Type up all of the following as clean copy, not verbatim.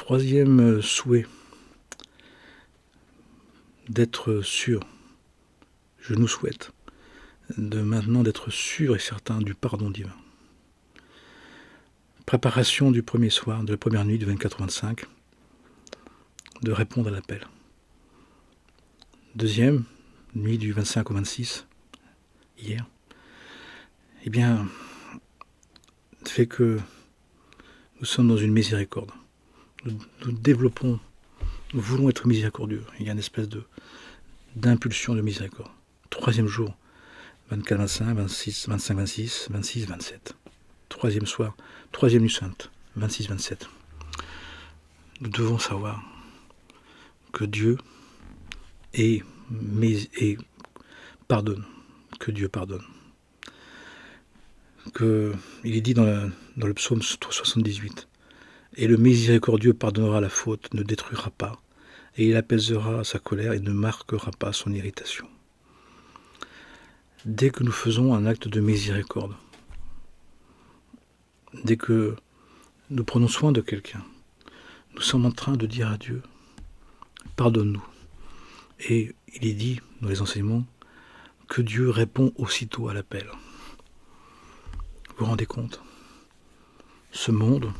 Troisième souhait, d'être sûr, je nous souhaite, de maintenant d'être sûr et certain du pardon divin. Préparation du premier soir, de la première nuit du 24-25, de répondre à l'appel. Deuxième nuit du 25 au 26, hier, eh bien, fait que nous sommes dans une miséricorde. Nous développons, nous voulons être miséricordieux. Il y a une espèce d'impulsion de miséricorde. Troisième jour, 24-25, 26, 25-26, 26-27. Troisième soir, troisième nuit sainte, 26-27. Nous devons savoir que Dieu pardonne, que Dieu pardonne. Il est dit dans le psaume 78, « Et le miséricordieux pardonnera la faute, ne détruira pas, et il apaisera sa colère et ne marquera pas son irritation. » Dès que nous faisons un acte de miséricorde, dès que nous prenons soin de quelqu'un, nous sommes en train de dire à Dieu, « Pardonne-nous ». Et il est dit dans les enseignements que Dieu répond aussitôt à l'appel. Vous vous rendez compte? Ce monde,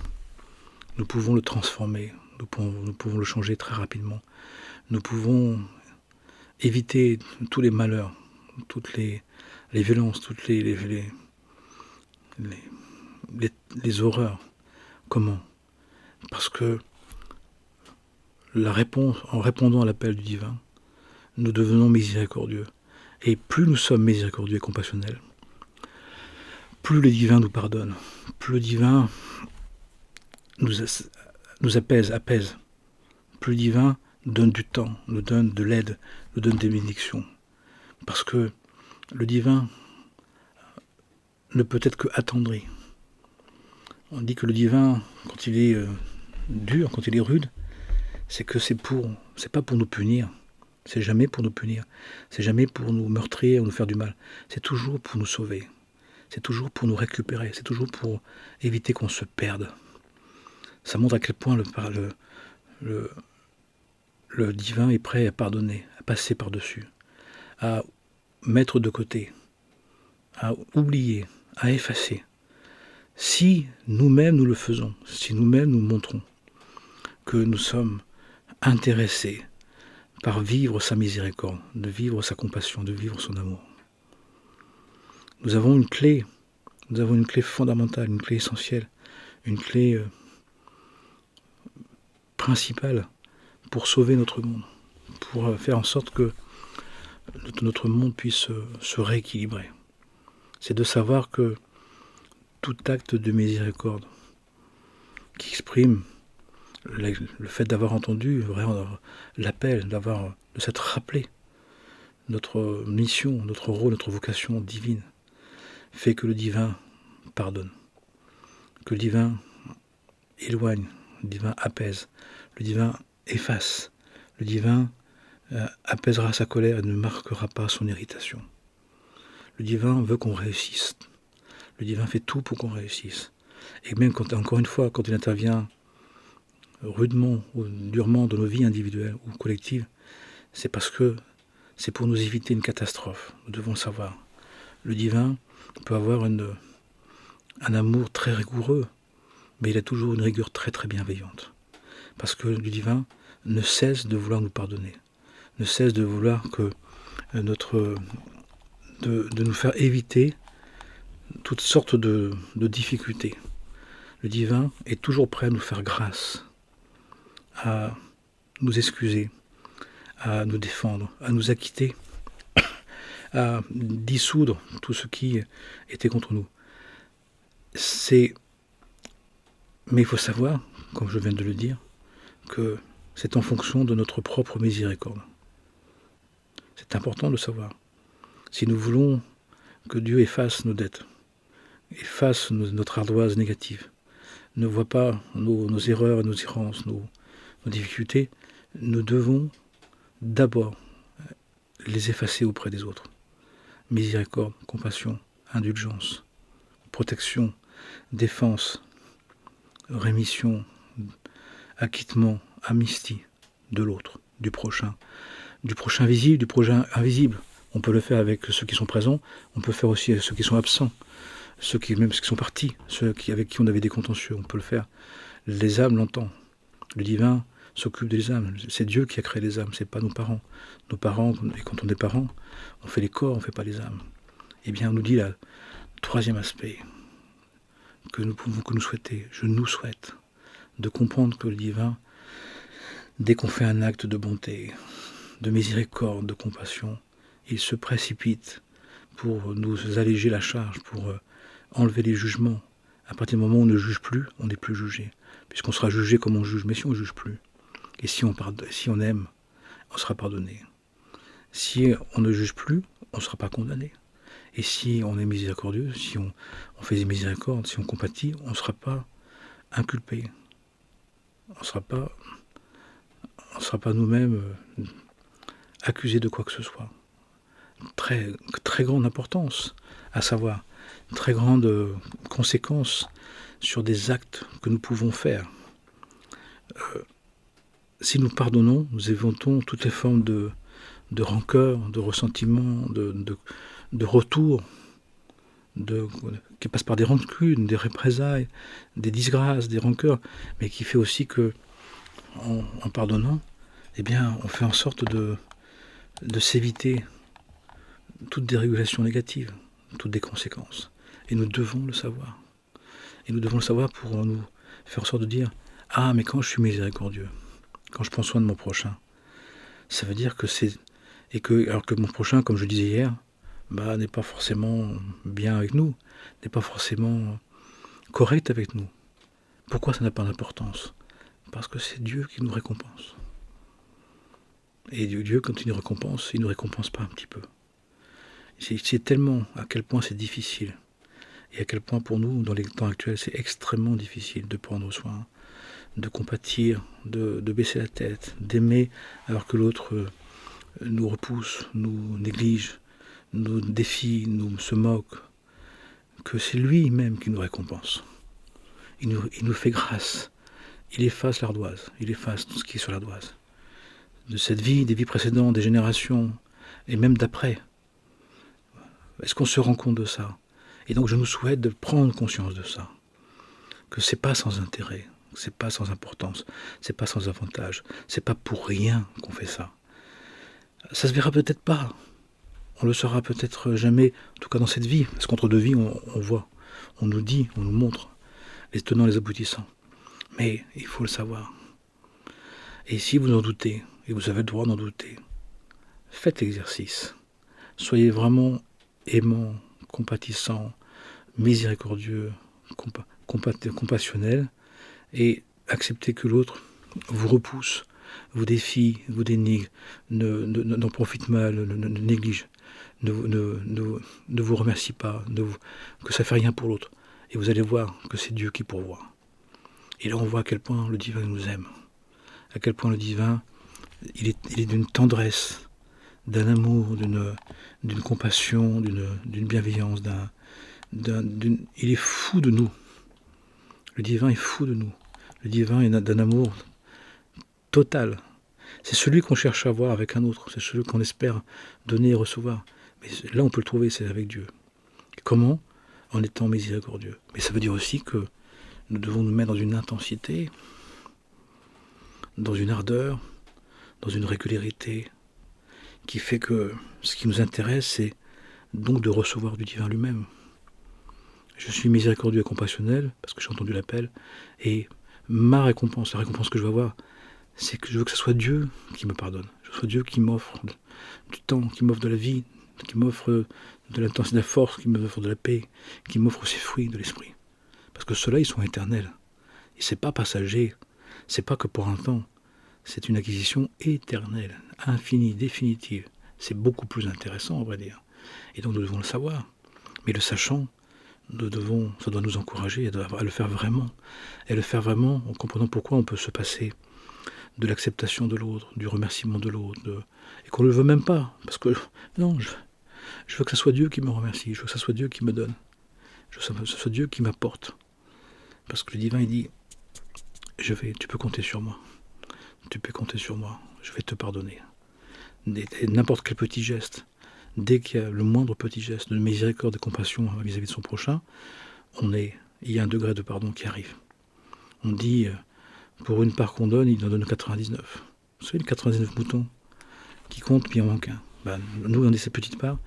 nous pouvons le transformer, nous pouvons le changer très rapidement. Nous pouvons éviter tous les malheurs, toutes les violences, toutes les horreurs. Comment? Parce que en répondant à l'appel du divin, nous devenons miséricordieux. Et plus nous sommes miséricordieux et compassionnels, plus le divin nous pardonne, plus le divin nous apaise, plus le divin nous donne du temps, nous donne de l'aide, nous donne des bénédictions. Parce que le divin ne peut être que attendri. On dit que le divin, quand il est dur, quand il est rude, c'est que c'est pas pour nous punir. C'est jamais pour nous punir. C'est jamais pour nous meurtrir ou nous faire du mal. C'est toujours pour nous sauver. C'est toujours pour nous récupérer. C'est toujours pour éviter qu'on se perde. Ça montre à quel point le divin est prêt à pardonner, à passer par-dessus, à mettre de côté, à oublier, à effacer. Si nous-mêmes nous le faisons, si nous-mêmes nous montrons que nous sommes intéressés par vivre sa miséricorde, de vivre sa compassion, de vivre son amour. Nous avons une clé fondamentale, une clé essentielle, une clé principale pour sauver notre monde, pour faire en sorte que notre monde puisse se rééquilibrer. C'est de savoir que tout acte de miséricorde qui exprime le fait d'avoir entendu l'appel, de s'être rappelé notre mission, notre rôle, notre vocation divine, fait que le divin pardonne, que le divin éloigne, le divin apaise, le divin efface, le divin apaisera sa colère et ne marquera pas son irritation. Le divin veut qu'on réussisse. Le divin fait tout pour qu'on réussisse. Et même encore une fois, quand il intervient rudement ou durement dans nos vies individuelles ou collectives, c'est parce que c'est pour nous éviter une catastrophe. Nous devons le savoir. Le divin peut avoir un amour très rigoureux, mais il a toujours une rigueur très très bienveillante. Parce que le divin ne cesse de vouloir nous pardonner, ne cesse de vouloir que de nous faire éviter toutes sortes de difficultés. Le divin est toujours prêt à nous faire grâce, à nous excuser, à nous défendre, à nous acquitter, à dissoudre tout ce qui était contre nous. Mais il faut savoir, comme je viens de le dire, que c'est en fonction de notre propre miséricorde. C'est important de le savoir. Si nous voulons que Dieu efface nos dettes, efface notre ardoise négative, ne voit pas nos erreurs, nos errances, nos difficultés, nous devons d'abord les effacer auprès des autres. Miséricorde, compassion, indulgence, protection, défense, rémission, acquittement, amnistie de l'autre, du prochain visible, du prochain invisible. On peut le faire avec ceux qui sont présents, on peut le faire aussi avec ceux qui sont absents, même ceux qui sont partis, avec qui on avait des contentieux, on peut le faire. Les âmes l'entendent. Le divin s'occupe des âmes. C'est Dieu qui a créé les âmes, c'est pas nos parents. Nos parents, et quand on est parents, on fait les corps, on fait pas les âmes. Eh bien, on nous dit le troisième aspect que nous souhaite, de comprendre que le divin, dès qu'on fait un acte de bonté, de miséricorde, de compassion, il se précipite pour nous alléger la charge, pour enlever les jugements. À partir du moment où on ne juge plus, on n'est plus jugé. Puisqu'on sera jugé comme on juge, mais si on ne juge plus, et si on aime, on sera pardonné. Si on ne juge plus, on ne sera pas condamné. Et si on est miséricordieux, si on fait des miséricordes, si on compatit, on ne sera pas inculpé. On ne sera pas nous-mêmes accusés de quoi que ce soit. Très, très grande importance, à savoir, très grande conséquence sur des actes que nous pouvons faire. Si nous pardonnons, nous évitons toutes les formes de rancœur, de ressentiment, de retour, qui passe par des rancunes, des représailles, des disgrâces, des rancœurs, mais qui fait aussi que, en pardonnant, eh bien, on fait en sorte de s'éviter toute dérégulation négative, toutes des conséquences. Et nous devons le savoir. Et nous devons le savoir pour nous faire en sorte de dire « Ah, mais quand je suis miséricordieux, quand je prends soin de mon prochain, ça veut dire que c'est... » alors que mon prochain, comme je le disais hier, n'est pas forcément bien avec nous, n'est pas forcément correct avec nous. Pourquoi ça n'a pas d'importance? Parce que c'est Dieu qui nous récompense. Et Dieu, quand il nous récompense pas un petit peu. C'est tellement à quel point c'est difficile. Et à quel point pour nous, dans les temps actuels, c'est extrêmement difficile de prendre soin, de compatir, de baisser la tête, d'aimer alors que l'autre nous repousse, nous néglige, nous défie, nous se moque, que c'est lui-même qui nous récompense. Il nous fait grâce. Il efface l'ardoise, il efface tout ce qui est sur l'ardoise. De cette vie, des vies précédentes, des générations, et même d'après. Est-ce qu'on se rend compte de ça? Et donc je nous souhaite de prendre conscience de ça. Que c'est pas sans intérêt, c'est pas sans importance, c'est pas sans avantage, c'est pas pour rien qu'on fait ça. Ça se verra peut-être pas. On le saura peut-être jamais, en tout cas dans cette vie, parce qu'entre deux vies, on voit, on nous dit, on nous montre les tenants et les aboutissants. Mais il faut le savoir. Et si vous en doutez, et vous avez le droit d'en douter, faites l'exercice. Soyez vraiment aimant, compatissant, miséricordieux, compassionnel, et acceptez que l'autre vous repousse, vous défie, vous dénigre, n'en profite mal, ne néglige, ne vous remercie pas, que ça ne fait rien pour l'autre. Et vous allez voir que c'est Dieu qui pourvoit. Et là on voit à quel point le divin nous aime, à quel point le divin, il est d'une tendresse, d'un amour, d'une compassion, d'une bienveillance, il est fou de nous. Le divin est fou de nous. Le divin est d'un amour total. C'est celui qu'on cherche à avoir avec un autre. C'est celui qu'on espère donner et recevoir. Mais là, on peut le trouver, c'est avec Dieu. Comment? En étant miséricordieux. Mais ça veut dire aussi que nous devons nous mettre dans une intensité, dans une ardeur, dans une régularité, qui fait que ce qui nous intéresse, c'est donc de recevoir du divin lui-même. Je suis miséricordieux et compassionnel, parce que j'ai entendu l'appel, et ma récompense, la récompense que je vais avoir, c'est que je veux que ce soit Dieu qui me pardonne, que ce soit Dieu qui m'offre du temps, qui m'offre de la vie, qui m'offre de l'intensité, de la force, qui m'offre de la paix, qui m'offre ses fruits de l'esprit. Parce que ceux-là, ils sont éternels. Et c'est pas passager, c'est pas que pour un temps, c'est une acquisition éternelle, infinie, définitive. C'est beaucoup plus intéressant, on va dire. Et donc nous devons le savoir. Mais le sachant, ça doit nous encourager à le faire vraiment. Et le faire vraiment en comprenant pourquoi on peut se passer de l'acceptation de l'autre, du remerciement de l'autre, et qu'on ne le veut même pas. Parce que, non, je veux que ce soit Dieu qui me remercie, je veux que ce soit Dieu qui me donne, je veux que ce soit Dieu qui m'apporte. Parce que le divin, il dit, tu peux compter sur moi. Tu peux compter sur moi. Je vais te pardonner. N'importe quel petit geste, dès qu'il y a le moindre petit geste de miséricorde et de compassion vis-à-vis de son prochain, il y a un degré de pardon qui arrive. On dit, pour une part qu'on donne, il en donne 99. Vous savez, les 99 moutons qui comptent, puis il en manque un. Nous, on est cette petite part,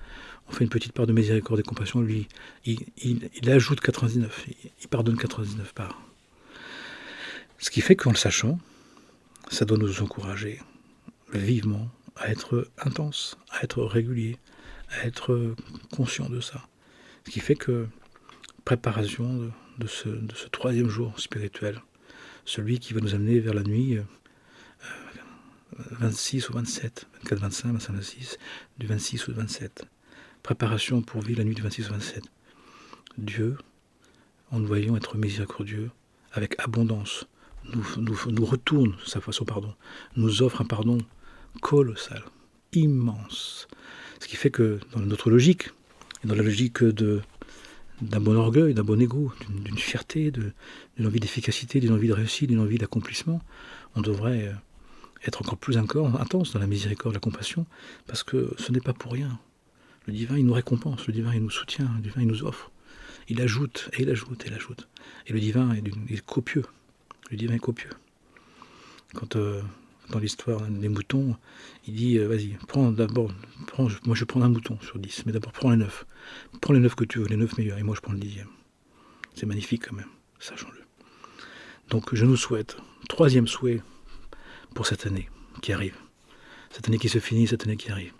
on fait une petite part de miséricorde et compassion, lui, il ajoute 99, il pardonne 99 parts. Ce qui fait qu'en le sachant, ça doit nous encourager vivement à être intense, à être régulier, à être conscient de ça. Ce qui fait que préparation de ce troisième jour spirituel, celui qui va nous amener vers la nuit 26 au 27, 24, 25, 25, 26, du 26 au 27. Préparation pour vivre la nuit du 26 au 27. Dieu, en nous voyant être miséricordieux, avec abondance, nous retourne sa façon pardon, nous offre un pardon colossal, immense. Ce qui fait que dans notre logique, et dans la logique d'un bon orgueil, d'un bon ego, d'une fierté, d'une envie d'efficacité, d'une envie de réussite, d'une envie d'accomplissement, on devrait être encore plus intense dans la miséricorde, la compassion, parce que ce n'est pas pour rien. Le divin, il nous récompense, le divin, il nous soutient, le divin, il nous offre. Il ajoute, et il ajoute, et il ajoute. Et le divin est copieux. Le divin est copieux. Quand dans l'histoire des moutons, il dit, vas-y, moi je vais prendre un mouton sur 10, mais d'abord prends les 9. Prends les 9 que tu veux, les 9 meilleurs, et moi je prends le 10e. C'est magnifique quand même, sachons-le. Donc je nous souhaite, troisième souhait pour cette année qui arrive, cette année qui se finit, cette année qui arrive,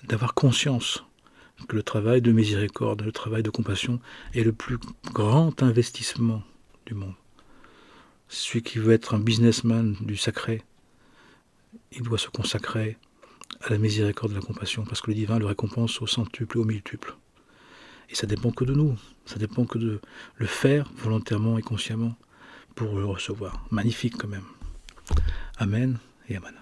d'avoir conscience que le travail de miséricorde, le travail de compassion est le plus grand investissement du monde. Celui qui veut être un businessman du sacré, il doit se consacrer à la miséricorde et à la compassion, parce que le divin le récompense au centuple et au miltuple. Et ça dépend que de nous, ça dépend que de le faire volontairement et consciemment pour le recevoir. Magnifique quand même. Amen et Amen.